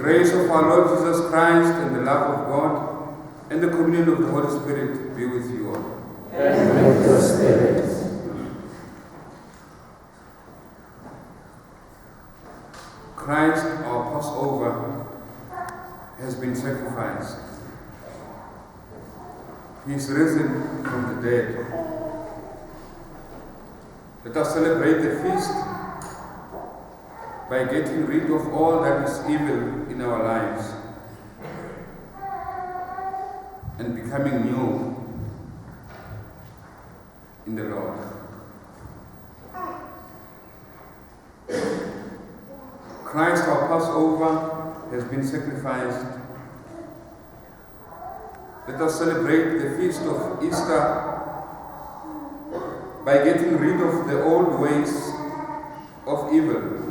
grace of our Lord Jesus Christ and the love of God and the communion of the Holy Spirit be with you all. And with your spirit. Christ, our Passover, has been sacrificed. He is risen from the dead. Let us celebrate the feast by getting rid of all that is evil in our lives and becoming new in the Lord. Christ, our Passover, has been sacrificed. Let us celebrate the feast of Easter by getting rid of the old ways of evil.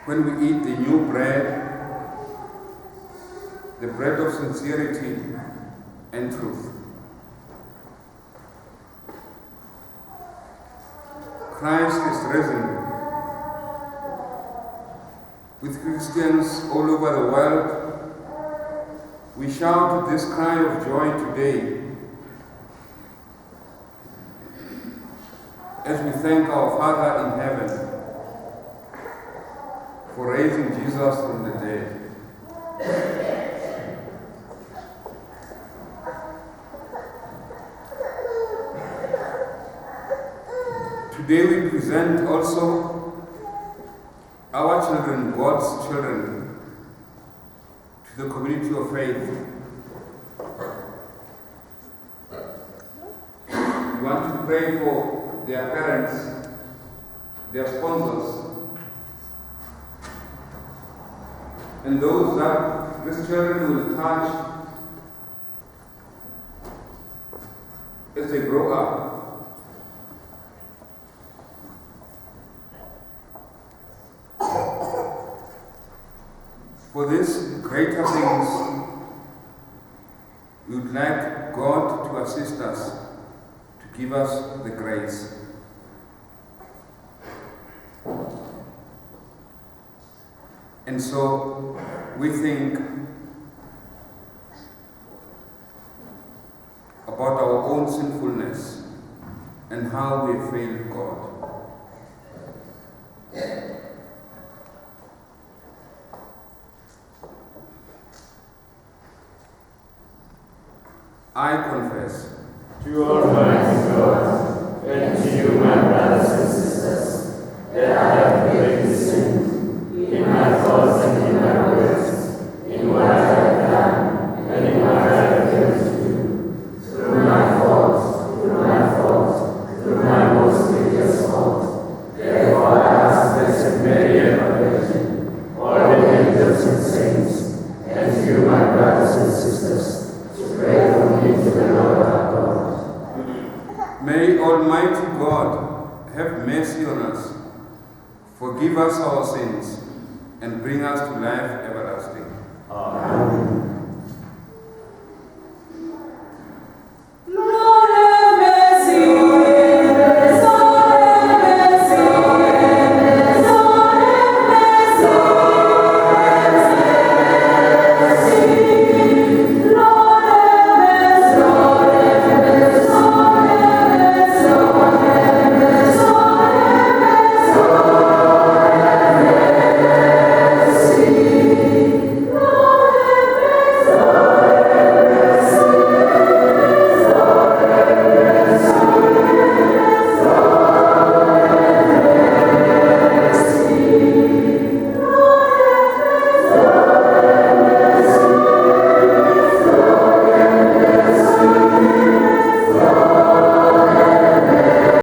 When we eat the new bread, the bread of sincerity and truth. Christ is risen. With Christians all over the world, we shout this cry of joy today as we thank our Father in heaven for raising Jesus from the dead. Today we present also our children, God's children, to the community of faith. We want to pray for their parents, their sponsors, and those that these children will touch as they grow up. For these greater things, we would like God to assist us, to give us the grace. And so we think about our own sinfulness and how we failed God. I confess To Almighty God, and to you, my brothers and sisters, that I have greatly sinned in my thoughts and in my words, in what I have done and in what I have failed to do, through my fault, through my most grievous fault. Therefore I ask Blessed Mary, ever Virgin, all the angels and saints, and you, my brothers and sisters, to pray for me to the Lord our God. May Almighty God have mercy on us, forgive us our sins, and bring us to life everlasting. Amen.